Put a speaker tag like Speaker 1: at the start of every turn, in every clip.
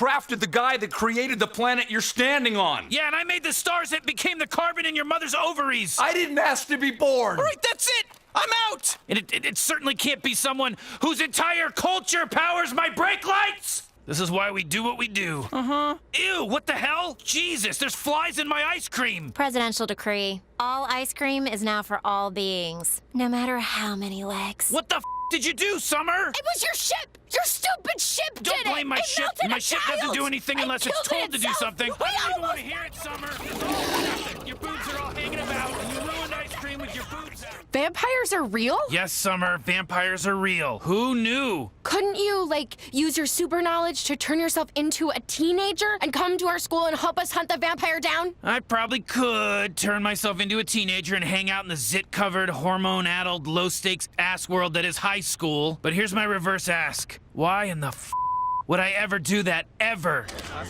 Speaker 1: drafted the guy that created the planet you're standing on.
Speaker 2: Yeah, and I made the stars that became the carbon in your mother's ovaries.
Speaker 1: I didn't ask to be born.
Speaker 2: All right, that's it. I'm out. And it certainly can't be someone whose entire culture powers my brake lights. This is why we do what we do. Ew, what the hell? Jesus, there's flies in my ice cream.
Speaker 3: Presidential decree. All ice cream is now for all beings, no matter how many legs.
Speaker 2: What the f did you do, Summer?
Speaker 4: It was your ship! Your stupid ship did it!
Speaker 2: Don't blame my ship. My ship doesn't do anything unless it's told to do something. I don't even want to hear it, Summer. Your boobs are all hanging about, and you ruined ice cream with your boobs out.
Speaker 4: Vampires are real?
Speaker 2: Yes, Summer, vampires are real. Who knew?
Speaker 4: Couldn't you, like, use your super knowledge to turn yourself into a teenager and come to our school and help us hunt the vampire down?
Speaker 2: I probably could turn myself into a teenager and hang out in the zit-covered, hormone-addled, low-stakes ass world that is high school. But here's my reverse ask. Why in the f would I ever do that, ever?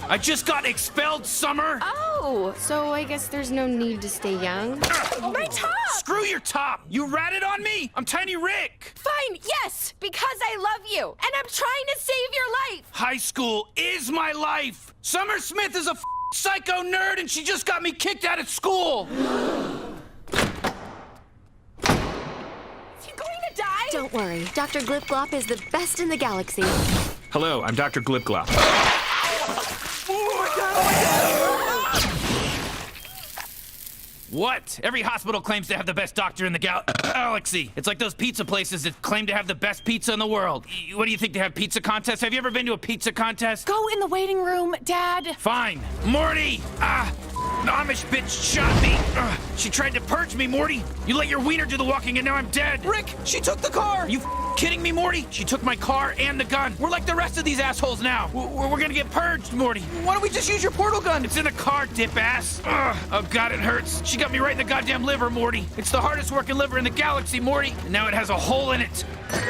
Speaker 2: I just got expelled, Summer!
Speaker 4: Oh, so I guess there's no need to stay young. My top!
Speaker 2: Screw your top! You ratted on me! I'm Tiny Rick!
Speaker 4: Fine, yes, because I love you, and I'm trying to save your life!
Speaker 2: High school is my life! Summer Smith is a psycho nerd and she just got me kicked out of school!
Speaker 3: Don't worry, Dr. Glip Glop is the best in the galaxy.
Speaker 1: Hello, I'm Dr. Glip Glop.
Speaker 2: What? Every hospital claims to have the best doctor in the galaxy. It's like those pizza places that claim to have the best pizza in the world. What do you think, they have pizza contests? Have you ever been to a pizza contest?
Speaker 4: Go in the waiting room, Dad.
Speaker 2: Fine. Morty! The Amish bitch shot me. She tried to purge me, Morty. You let your wiener do the walking and now I'm dead. Rick, she took the car. Are you kidding me, Morty? She took my car and the gun. We're like the rest of these assholes now. We're gonna get purged, Morty. Why don't we just use your portal gun? It's in the car, dip ass. Oh God, it hurts. She got me right in the goddamn liver, Morty. It's the hardest working liver in the galaxy, Morty. And now it has a hole in it.
Speaker 4: Okay,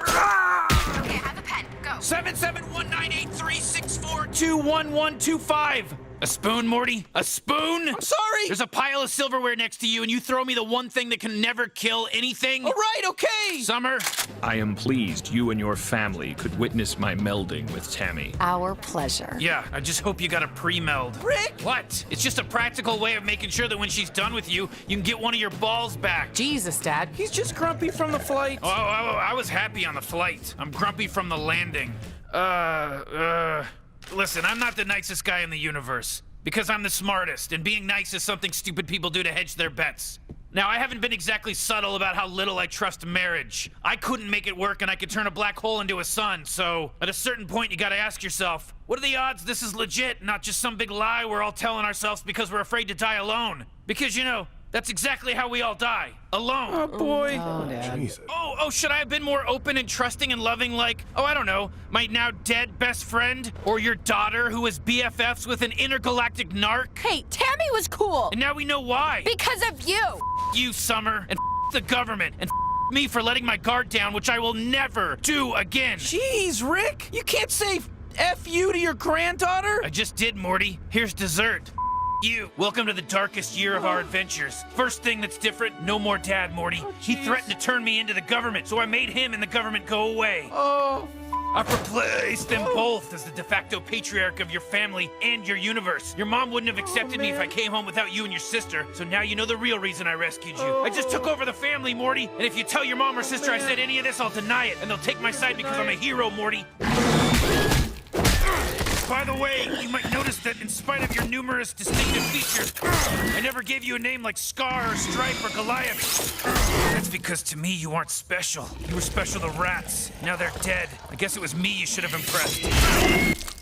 Speaker 4: I have a pen. Go.
Speaker 2: 7719836421125. A spoon, Morty? A spoon? I'm sorry! There's a pile of silverware next to you, and you throw me the one thing that can never kill anything? All right, okay! Summer?
Speaker 1: I am pleased you and your family could witness my melding with Tammy.
Speaker 5: Our pleasure.
Speaker 2: Yeah, I just hope you got a pre-meld. Rick! What? It's just a practical way of making sure that when she's done with you, you can get one of your balls back.
Speaker 5: Jesus, Dad.
Speaker 2: He's just grumpy from the flight. Oh, I was happy on the flight. I'm grumpy from the landing. Listen, I'm not the nicest guy in the universe, because I'm the smartest, and being nice is something stupid people do to hedge their bets. Now, I haven't been exactly subtle about how little I trust marriage. I couldn't make it work, and I could turn a black hole into a sun, so at a certain point, you gotta ask yourself, what are the odds this is legit, not just some big lie we're all telling ourselves because we're afraid to die alone? Because, you know, that's exactly how we all die. Alone. Oh, boy.
Speaker 5: Oh, Dad.
Speaker 6: Jesus.
Speaker 2: Oh, should I have been more open and trusting and loving like, oh, I don't know, my now dead best friend? Or your daughter who was BFFs with an intergalactic narc?
Speaker 4: Hey, Tammy was cool.
Speaker 2: And now we know why.
Speaker 4: Because of you.
Speaker 2: You, Summer, and the government, and me for letting my guard down, which I will never do again. Jeez, Rick, you can't say F you to your granddaughter? I just did, Morty. Here's dessert. You. Welcome to the darkest year of our adventures. First thing that's different, no more Dad, Morty. He threatened to turn me into the government, so I made him and the government go away. Oh. I've replaced them both as the de facto patriarch of your family and your universe. Your mom wouldn't have accepted me if I came home without you and your sister, so now you know the real reason I rescued you. I just took over the family, Morty, and if you tell your mom or sister I said any of this, I'll deny it, and they'll take my side because I'm a hero, Morty. By the way, you might notice that in spite of your numerous distinctive features, I never gave you a name like Scar or Stripe or Goliath. That's because to me you aren't special. You were special to rats. Now they're dead. I guess it was me you should have impressed.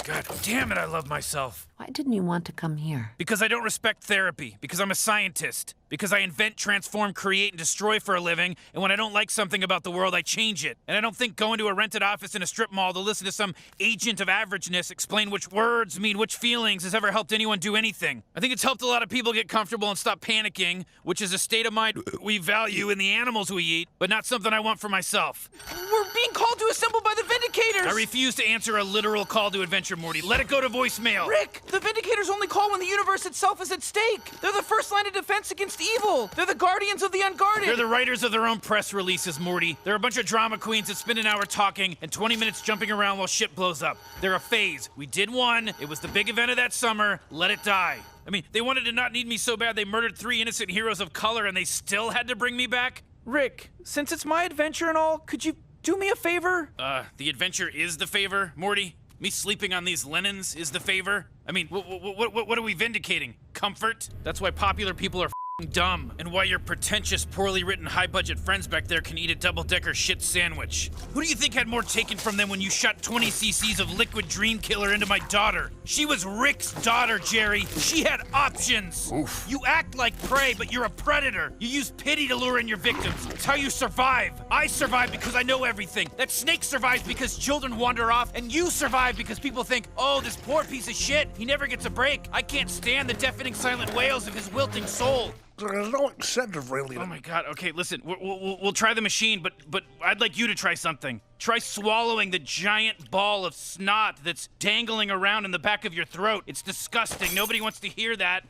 Speaker 2: God damn it, I love myself.
Speaker 5: Why didn't you want to come here?
Speaker 2: Because I don't respect therapy. Because I'm a scientist. Because I invent, transform, create, and destroy for a living, and when I don't like something about the world, I change it. And I don't think going to a rented office in a strip mall to listen to some agent of averageness explain which words mean which feelings has ever helped anyone do anything. I think it's helped a lot of people get comfortable and stop panicking, which is a state of mind we value in the animals we eat, but not something I want for myself. We're being called to assemble by the Vindicators! I refuse to answer a literal call to adventure, Morty. Let it go to voicemail. Rick, the Vindicators only call when the universe itself is at stake. They're the first line of defense against most evil. They're the guardians of the unguarded. They're the writers of their own press releases, Morty. They're a bunch of drama queens that spend an hour talking and 20 minutes jumping around while shit blows up. They're a phase. We did one. It was the big event of that summer. Let it die. I mean, they wanted to not need me so bad they murdered 3 innocent heroes of color and they still had to bring me back? Rick, since it's my adventure and all, could you do me a favor? The adventure is the favor, Morty? Me sleeping on these linens is the favor? I mean, what are we vindicating? Comfort? That's why popular people are f***ing dumb, and why your pretentious, poorly written, high-budget friends back there can eat a double-decker shit sandwich. Who do you think had more taken from them when you shot 20 cc's of liquid dream killer into my daughter? She was Rick's daughter, Jerry. She had options. Oof. You act like prey, but you're a predator. You use pity to lure in your victims. It's how you survive. I survive because I know everything. That snake survives because children wander off, and you survive because people think, oh, this poor piece of shit, he never gets a break. I can't stand the deafening silent wails of his wilting soul.
Speaker 6: There's no incentive, really.
Speaker 2: Oh my God, okay, listen, we'll try the machine, but I'd like you to try something. Try swallowing the giant ball of snot that's dangling around in the back of your throat. It's disgusting, nobody wants to hear that.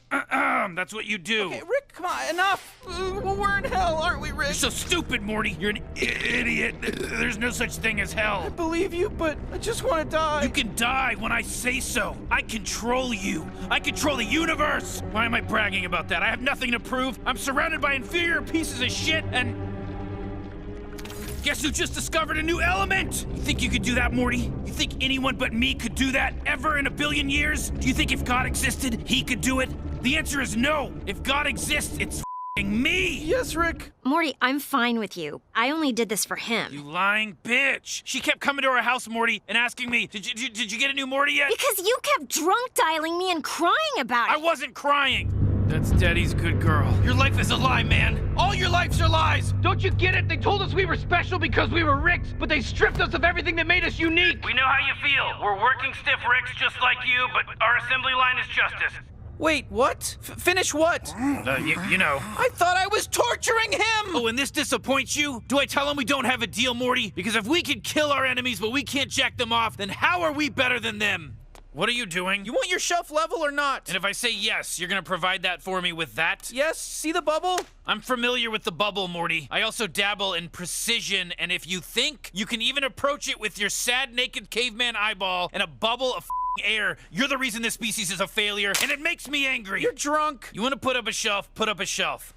Speaker 2: That's what you do.
Speaker 7: Okay, Rick, come on, enough. We're in hell, aren't we, Rick?
Speaker 2: You're so stupid, Morty. You're an idiot. There's no such thing as hell.
Speaker 7: I believe you, but I just want to die.
Speaker 2: You can die when I say so. I control you. I control the universe. Why am I bragging about that? I have nothing to prove. I'm surrounded by inferior pieces of shit, and guess who just discovered a new element? You think you could do that, Morty? You think anyone but me could do that ever in a billion years? Do you think if God existed, he could do it? The answer is no. If God exists, it's f***ing me.
Speaker 7: Yes, Rick.
Speaker 3: Morty, I'm fine with you. I only did this for him.
Speaker 2: You lying bitch. She kept coming to our house, Morty, and asking me, did you get a new Morty yet?
Speaker 3: Because you kept drunk dialing me and crying about it.
Speaker 2: I wasn't crying. That's Daddy's good girl. Your life is a lie, man. All your lives are lies. Don't you get it? They told us we were special because we were Ricks, but they stripped us of everything that made us unique. We know how you feel. We're working stiff Ricks just like you, but our assembly line is justice.
Speaker 7: Wait, what? Finish what?
Speaker 2: You know.
Speaker 7: I thought I was torturing him!
Speaker 2: Oh, and this disappoints you? Do I tell him we don't have a deal, Morty? Because if we can kill our enemies but we can't jack them off, then how are we better than them? What are you doing?
Speaker 7: You want your shelf level or not?
Speaker 2: And if I say yes, you're gonna provide that for me with that?
Speaker 7: Yes, see the bubble?
Speaker 2: I'm familiar with the bubble, Morty. I also dabble in precision, and if you think you can even approach it with your sad, naked caveman eyeball and a bubble of air, you're the reason this species is a failure, and it makes me angry.
Speaker 7: You're drunk.
Speaker 2: You want to put up a shelf? Put up a shelf.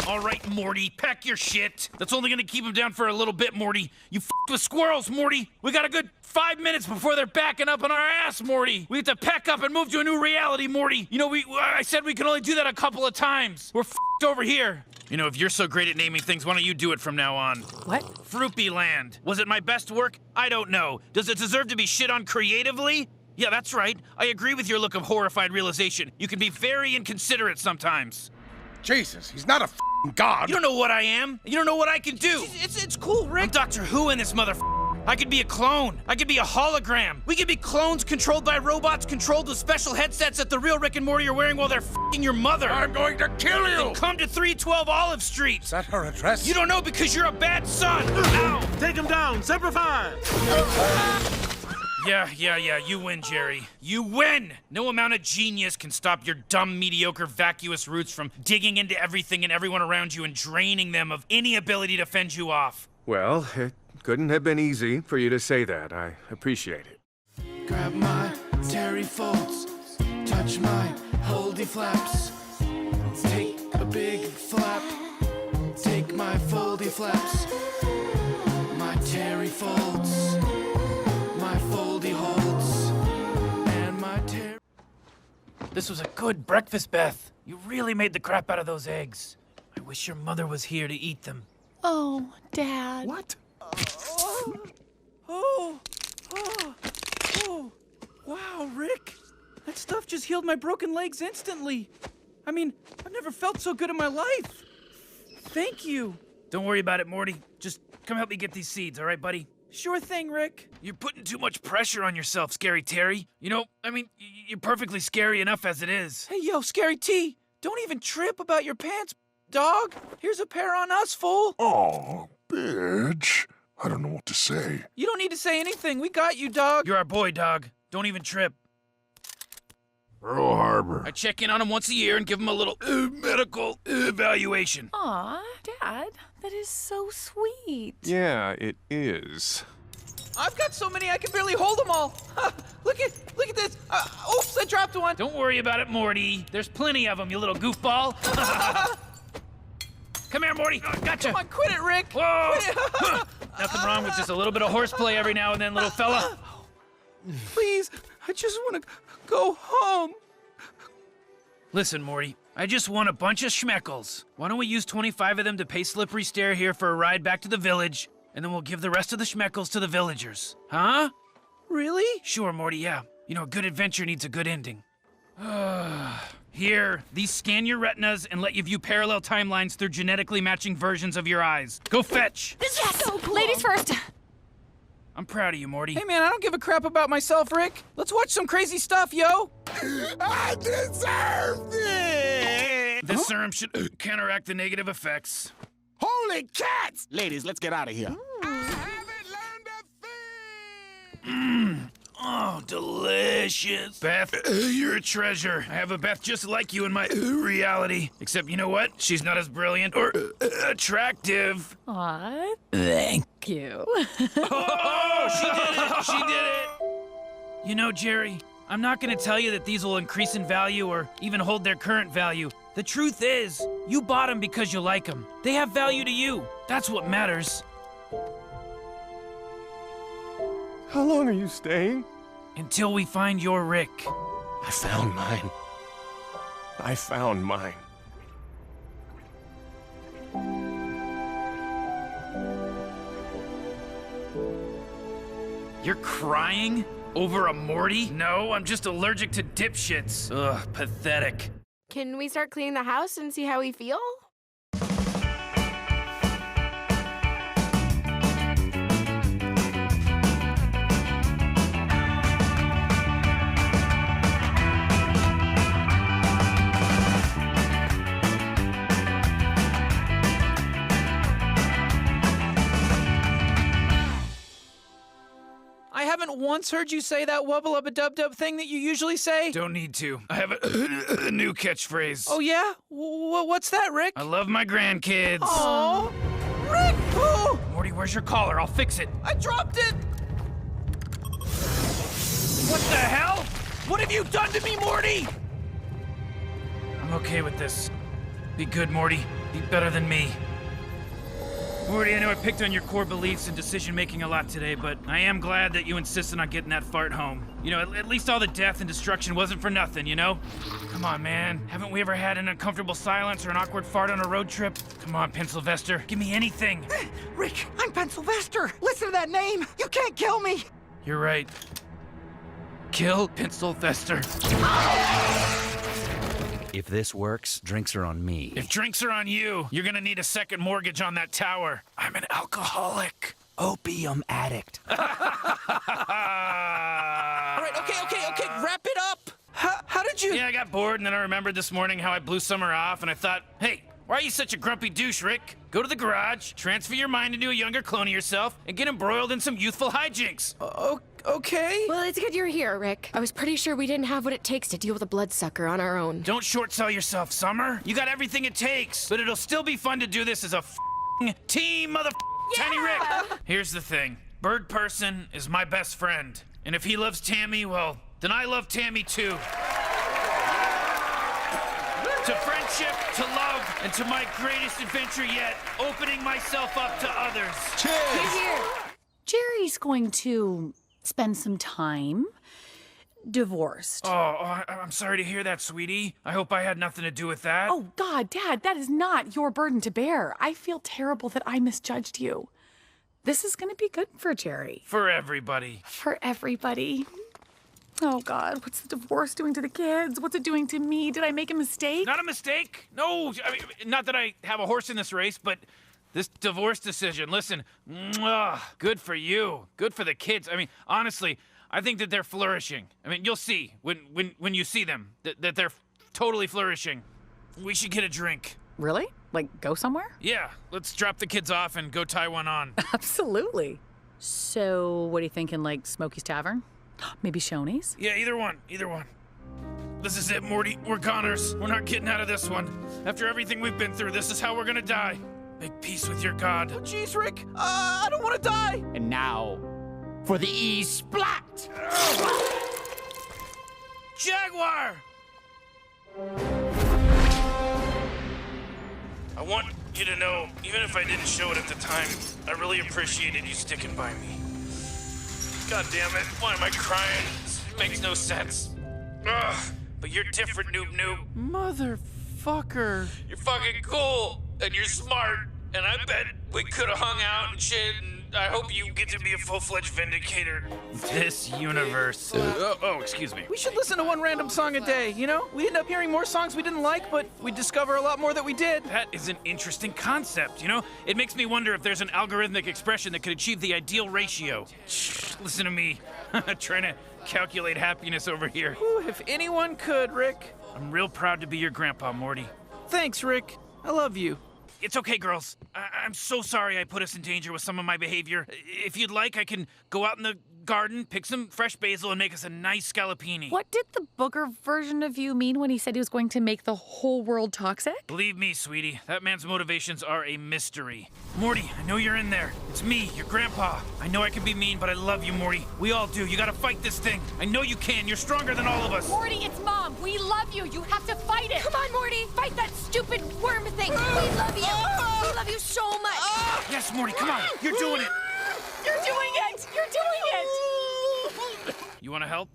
Speaker 2: All right, Morty, pack your shit. That's only gonna keep him down for a little bit, Morty. You f***ed with squirrels, Morty. We got a good 5 minutes before they're backing up on our ass, Morty. We have to pack up and move to a new reality, Morty. You know, I said we can only do that a couple of times. We're f***ed over here. You know, if you're so great at naming things, why don't you do it from now on?
Speaker 5: What?
Speaker 2: Fruipy Land. Was it my best work? I don't know. Does it deserve to be shit on creatively? Yeah, that's right. I agree with your look of horrified realization. You can be very inconsiderate sometimes.
Speaker 6: Jesus, he's not a f***ing god.
Speaker 2: You don't know what I am. You don't know what I can do.
Speaker 7: It's cool, Rick.
Speaker 2: I'm Doctor Who in this motherfucker. I could be a clone. I could be a hologram. We could be clones controlled by robots controlled with special headsets that the real Rick and Morty are wearing while they're f***ing your mother.
Speaker 6: I'm going to kill you.
Speaker 2: Then come to 312 Olive Street.
Speaker 6: Is that her address?
Speaker 2: You don't know because you're a bad son. Ow.
Speaker 8: Take him down. Semper Fi.
Speaker 2: Yeah, you win, Jerry. You win! No amount of genius can stop your dumb, mediocre, vacuous roots from digging into everything and everyone around you and draining them of any ability to fend you off.
Speaker 9: Well, it couldn't have been easy for you to say that. I appreciate it.
Speaker 10: Grab my terry folds, touch my holdy flaps. Take a big flap, take my foldy flaps. My terry folds, my foldy holds, and my terry...
Speaker 2: This was a good breakfast, Beth. You really made the crap out of those eggs. I wish your mother was here to eat them.
Speaker 4: Oh, Dad.
Speaker 6: What?
Speaker 7: Oh, wow, Rick. That stuff just healed my broken legs instantly. I mean, I've never felt so good in my life. Thank you.
Speaker 2: Don't worry about it, Morty. Just come help me get these seeds, all right, buddy?
Speaker 7: Sure thing, Rick.
Speaker 2: You're putting too much pressure on yourself, Scary Terry. You know, I mean, you're perfectly scary enough as it is.
Speaker 7: Hey, yo, Scary T, don't even trip about your pants, dog. Here's a pair on us, fool.
Speaker 6: Oh, bitch. I don't know what to say.
Speaker 7: You don't need to say anything. We got you, dog.
Speaker 2: You're our boy, dog. Don't even trip.
Speaker 6: Pearl Harbor.
Speaker 2: I check in on him once a year and give him a little medical evaluation.
Speaker 11: Aw, Dad, that is so sweet.
Speaker 9: Yeah, it is.
Speaker 7: I've got so many I can barely hold them all. Look at this. Oops, I dropped one.
Speaker 2: Don't worry about it, Morty. There's plenty of them, you little goofball. Come here, Morty. Gotcha.
Speaker 7: Come on, quit it, Rick.
Speaker 2: Whoa.
Speaker 7: Quit it.
Speaker 2: Nothing wrong with just a little bit of horseplay every now and then, little fella.
Speaker 7: Please, I just want to go home.
Speaker 2: Listen, Morty, I just want a bunch of schmeckles. Why don't we use 25 of them to pay Slippery Stare here for a ride back to the village, and then we'll give the rest of the schmeckles to the villagers. Huh?
Speaker 7: Really?
Speaker 2: Sure, Morty, yeah. You know, a good adventure needs a good ending. Here, these scan your retinas and let you view parallel timelines through genetically matching versions of your eyes. Go fetch!
Speaker 11: This is so cool. Ladies first.
Speaker 2: I'm proud of you, Morty.
Speaker 7: Hey, man, I don't give a crap about myself, Rick. Let's watch some crazy stuff, yo.
Speaker 6: I deserve this!
Speaker 2: This serum should counteract the negative effects.
Speaker 8: Holy cats! Ladies, let's get out of here.
Speaker 2: Oh, delicious. Beth, you're a treasure. I have a Beth just like you in my reality. Except, you know what? She's not as brilliant or attractive.
Speaker 11: Aw,
Speaker 2: Thank
Speaker 11: you.
Speaker 2: Oh, she did it! She did it! You know, Jerry, I'm not gonna tell you that these will increase in value or even hold their current value. The truth is, you bought them because you like them. They have value to you. That's what matters.
Speaker 9: How long are you staying?
Speaker 2: Until we find your Rick.
Speaker 9: I found mine. I found mine.
Speaker 2: You're crying? Over a Morty? No, I'm just allergic to dipshits. Ugh, pathetic.
Speaker 4: Can we start cleaning the house and see how we feel?
Speaker 7: I haven't once heard you say that wubble-up-a-dub-dub thing that you usually say.
Speaker 2: Don't need to. I have a new catchphrase.
Speaker 7: Oh, yeah? What's that, Rick?
Speaker 2: I love my grandkids.
Speaker 7: Aww. Rick! Oh!
Speaker 2: Morty, where's your collar? I'll fix it.
Speaker 7: I dropped it!
Speaker 2: What the hell? What have you done to me, Morty? I'm okay with this. Be good, Morty. Be better than me. Morty, I know I picked on your core beliefs and decision-making a lot today, but I am glad that you insisted on getting that fart home. You know, at least all the death and destruction wasn't for nothing, you know? Come on, man. Haven't we ever had an uncomfortable silence or an awkward fart on a road trip? Come on, Pencilvester. Give me anything.
Speaker 12: Rick, I'm Pencilvester. Listen to that name. You can't kill me.
Speaker 2: You're right. Kill Pencilvester.
Speaker 13: If this works, drinks are on me.
Speaker 2: If drinks are on you, you're gonna need a second mortgage on that tower. I'm an alcoholic.
Speaker 13: Opium addict.
Speaker 7: All right, okay, wrap it up. How did you...
Speaker 2: Yeah, I got bored, and then I remembered this morning how I blew summer off, and I thought, hey, why are you such a grumpy douche, Rick? Go to the garage, transfer your mind into a younger clone of yourself, and get embroiled in some youthful hijinks.
Speaker 7: Okay.
Speaker 4: Well, it's good you're here, Rick. I was pretty sure we didn't have what it takes to deal with a bloodsucker on our own.
Speaker 2: Don't short sell yourself, Summer. You got everything it takes, but it'll still be fun to do this as a team, Tiny Rick. Here's the thing. Bird Person is my best friend, and if he loves Tammy, well, then I love Tammy too. To friendship, to love, and to my greatest adventure yet, opening myself up to others.
Speaker 11: Cheers. Here. Jerry's going to spend some time divorced.
Speaker 2: Oh, I'm sorry to hear that, sweetie. I hope I had nothing to do with that.
Speaker 11: Oh, God, Dad, that is not your burden to bear. I feel terrible that I misjudged you. This is going to be good for Jerry.
Speaker 2: For everybody.
Speaker 11: For everybody. Oh, God, what's the divorce doing to the kids? What's it doing to me? Did I make a mistake?
Speaker 2: Not a mistake. No, I mean, not that I have a horse in this race, but this divorce decision, listen, good for you. Good for the kids. I mean, honestly, I think that they're flourishing. I mean, you'll see when you see them that they're totally flourishing. We should get a drink.
Speaker 11: Really? Like, go somewhere?
Speaker 2: Yeah, let's drop the kids off and go tie one on.
Speaker 11: Absolutely. So, what are you thinking, like Smokey's Tavern? Maybe Shoney's?
Speaker 2: Yeah, either one. This is it, Morty. We're goners. We're not getting out of this one. After everything we've been through, this is how we're gonna die. Make peace with your god.
Speaker 7: Oh, jeez, Rick. I don't want to die.
Speaker 8: And now, for the E-Splat!
Speaker 2: Jaguar! I want you to know, even if I didn't show it at the time, I really appreciated you sticking by me. God damn it, why am I crying? It makes no sense. Ugh, but you're different, noob.
Speaker 7: Motherfucker.
Speaker 2: You're fucking cool, and you're smart, and I bet we could have hung out and shit, and I hope you get to be a full-fledged vindicator. This universe. Excuse me.
Speaker 7: We should listen to one random song a day, you know? We'd end up hearing more songs we didn't like, but we'd discover a lot more that we did.
Speaker 2: That is an interesting concept, you know? It makes me wonder if there's an algorithmic expression that could achieve the ideal ratio. Shh, listen to me. Trying to calculate happiness over here.
Speaker 7: Whew, if anyone could, Rick.
Speaker 2: I'm real proud to be your grandpa, Morty.
Speaker 7: Thanks, Rick. I love you.
Speaker 2: It's okay, girls. I'm so sorry I put us in danger with some of my behavior. If you'd like, I can go out in the garden, pick some fresh basil, and make us a nice scallopini.
Speaker 11: What did the booger version of you mean when he said he was going to make the whole world toxic?
Speaker 2: Believe me, sweetie, that man's motivations are a mystery. Morty, I know you're in there. It's me, your grandpa. I know I can be mean, but I love you, Morty. We all do. You gotta fight this thing. I know you can. You're stronger than all of us.
Speaker 4: Morty, it's Mom. We love you. You have to fight it. Come on, Morty. Fight that stupid worm thing. We love you. We love you so much.
Speaker 2: Yes, Morty, come on. You're doing it.
Speaker 11: You're doing it! You're doing it!
Speaker 2: You wanna help?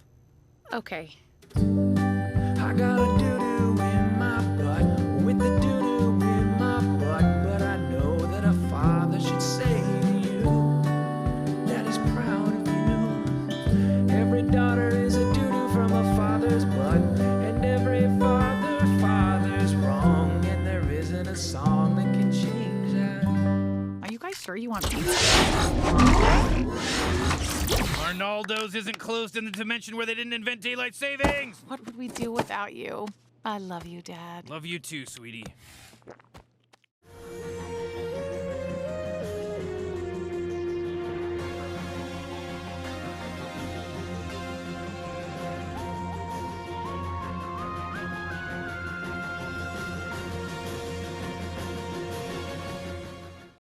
Speaker 11: Okay.
Speaker 10: I got a doo-doo in my butt, with the doo-doo in my butt, but I know that a father should say to you that he's proud of you. Every daughter is a doo-doo from a father's butt, and every father's wrong, and there isn't a song that can change that.
Speaker 11: Are you guys sure you want pizza?
Speaker 2: Arnaldo's isn't closed in the dimension where they didn't invent daylight savings!
Speaker 11: What would we do without you? I love you, Dad.
Speaker 2: Love you too, sweetie.